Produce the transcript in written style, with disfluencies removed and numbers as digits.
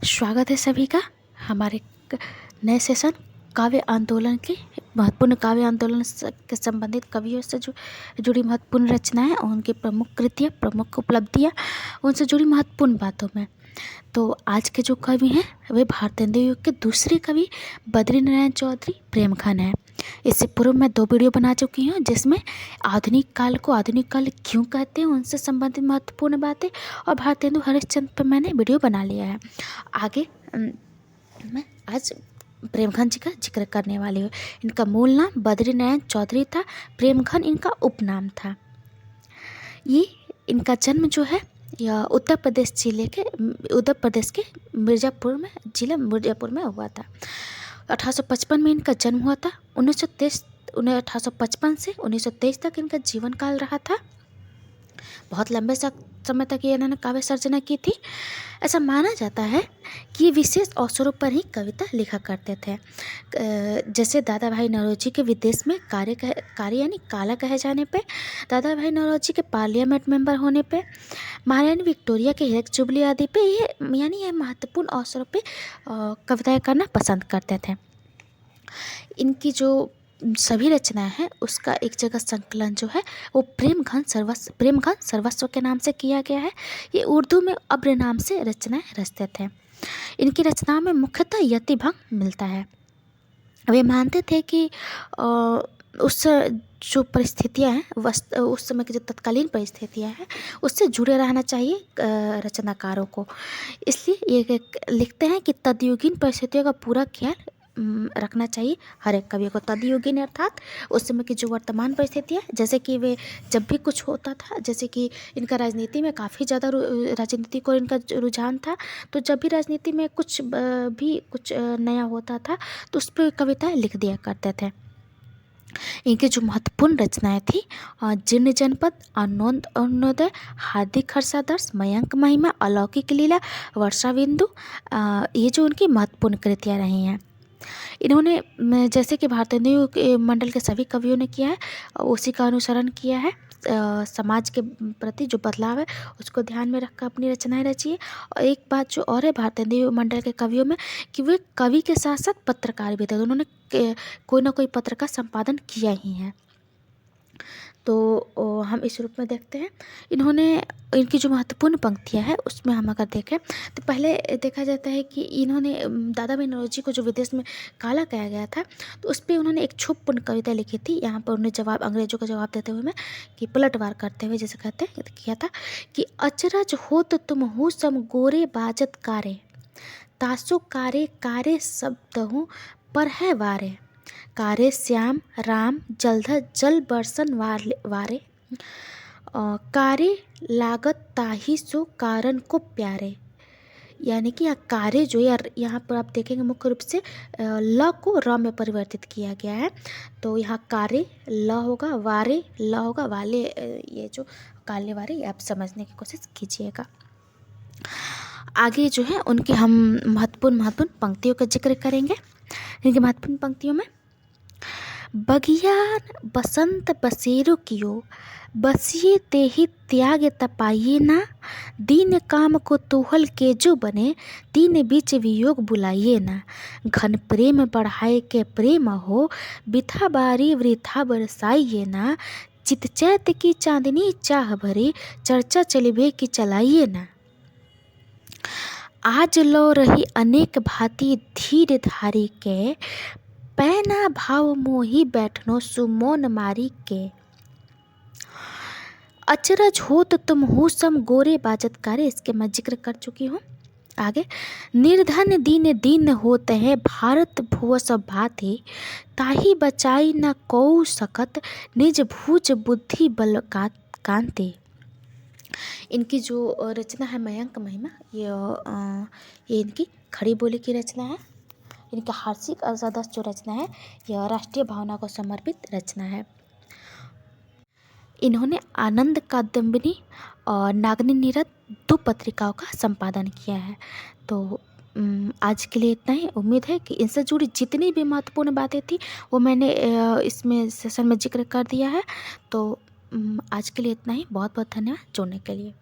स्वागत है सभी का हमारे नए सेशन काव्य आंदोलन के महत्वपूर्ण काव्य आंदोलन के संबंधित कवियों से जुड़ी महत्वपूर्ण रचनाएं और उनकी प्रमुख कृतियाँ, प्रमुख उपलब्धियाँ, उनसे जुड़ी महत्वपूर्ण बातों में। तो आज के जो कवि हैं वे भारतेंदु युग के दूसरे कवि बद्रीनारायण चौधरी प्रेमघन हैं। इससे पूर्व मैं 2 वीडियो बना चुकी हूँ जिसमें आधुनिक काल को आधुनिक काल क्यों कहते हैं उनसे संबंधित महत्वपूर्ण बातें, और भारतेंदु हरिश्चंद्र पर मैंने वीडियो बना लिया है। आगे मैं आज प्रेमघन जी का जिक्र करने वाली हूँ। इनका मूल नाम बद्रीनारायण चौधरी था, प्रेमघन इनका उपनाम था। ये इनका जन्म जो है यह उत्तर प्रदेश के जिला मिर्ज़ापुर में हुआ था। 1855 में इनका जन्म हुआ था। 1855 से 1923 तक इनका जीवन काल रहा था। बहुत लंबे समय तक ये इन्होंने काव्य सर्जना की थी। ऐसा माना जाता है कि विशेष अवसरों पर ही कविता लिखा करते थे। जैसे दादा भाई नौरोजी के विदेश में कार्य यानी काला कहे जाने पे, दादा भाई नौरोजी के पार्लियामेंट मेंबर होने पे, महारानी विक्टोरिया के हीरक जुबली आदि पे ये महत्वपूर्ण अवसरों पे कविताएं करना पसंद करते थे। इनकी जो सभी रचनाएं हैं उसका एक जगह संकलन जो है वो प्रेमघन सर्वस्व के नाम से किया गया है। ये उर्दू में अब्र नाम से रचनाएं रचते थे। इनकी रचनाओं में मुख्यतः यतिभंग मिलता है। वे मानते थे कि उस जो परिस्थितियाँ हैं उस समय की जो तत्कालीन परिस्थितियाँ हैं उससे जुड़े रहना चाहिए रचनाकारों को। इसलिए ये लिखते हैं कि तदयुगीन परिस्थितियों का पूरा ख्याल रखना चाहिए हर एक कवि को। तदयुगीन अर्थात उस समय की जो वर्तमान परिस्थितियाँ, जैसे कि वे जब भी कुछ होता था, जैसे कि इनका राजनीति में काफ़ी ज़्यादा राजनीति को इनका रुझान था, तो जब भी राजनीति में कुछ नया होता था तो उस पर कविताएं लिख दिया करते थे। इनकी जो महत्वपूर्ण रचनाएं थी जीर्ण जनपद, अरुणोदय, हार्दिक हर्षादर्श, मयंक महिमा, अलौकिक लीला, वर्षा बिंदु, ये जो उनकी महत्वपूर्ण कृतियाँ रही हैं। इन्होंने जैसे कि भारतेंदु मंडल के सभी कवियों ने किया है उसी का अनुसरण किया है। समाज के प्रति जो बदलाव है उसको ध्यान में रखकर अपनी रचनाएं रचिए। और एक बात जो और है भारतेंदु मंडल के कवियों में कि वे कवि के साथ साथ पत्रकार भी थे। उन्होंने कोई ना कोई पत्र का संपादन किया ही है। तो हम इस रूप में देखते हैं। इनकी जो महत्वपूर्ण पंक्तियाँ हैं उसमें हम अगर देखें तो पहले देखा जाता है कि इन्होंने दादा भाई नौरोजी को जो विदेश में काला कहा गया था तो उस पर उन्होंने एक क्षोभपूर्ण कविता लिखी थी। यहाँ पर उन्हें अंग्रेजों का जवाब देते हुए में कि पलटवार करते हुए जैसे कहते हैं किया था कि अचरज हो तो तुम हो सम गोरे बाजत कारे, तासु कारे कारे शब्द हूँ पर है वारे, कारे श्याम राम जलधर जल बरसन वारे, कारे लागत ताही सो कारण को प्यारे। यानी कि कार्य जो यहाँ पर आप देखेंगे मुख्य रूप से ल को र में परिवर्तित किया गया है। तो यहाँ कार्य ल होगा, वारे ल होगा, वाले ये जो काले वारे ये आप समझने की कोशिश कीजिएगा। आगे जो है उनके हम महत्वपूर्ण पंक्तियों का जिक्र करेंगे। इनकी महत्वपूर्ण पंक्तियों में बगियान बसंत बसेरो कियो, बसिए ते ही त्याग तपाइए ना, दीन काम को तोहल के जो बने, तीन बीच वियोग बुलाइए ना, घन प्रेम बढ़ाए के प्रेम हो, बिथा बारी वृथा बरसाइए ना, चित चैत की चांदनी चाह भरी, चर्चा चलिबे की चलाइए ना, आज लो रही अनेक भांति धीर धारी के, पैना भाव मोही बैठनो सुमोन मारी के, अचरज हो तो तुम हो सम गोरे बाजत कारे, इसके मैं जिक्र कर चुकी हूँ। आगे निर्धन दीन दीन होते हैं भारत भुव सब भांति, ताही बचाई न को सकत निज भुज बुद्धि बल कांति। इनकी जो रचना है मयंक महिमा, ये इनकी खड़ी बोली की रचना है। इनका हार्दिक हर्षादर्श जो रचना है यह राष्ट्रीय भावना को समर्पित रचना है। इन्होंने आनंद कादम्बिनी और नागनी नीरद 2 पत्रिकाओं का संपादन किया है। तो आज के लिए इतना ही। उम्मीद है कि इनसे जुड़ी जितनी भी महत्वपूर्ण बातें थी वो मैंने इसमें सेशन में जिक्र कर दिया है। तो आज के लिए इतना ही। बहुत बहुत धन्यवाद जुड़ने के लिए।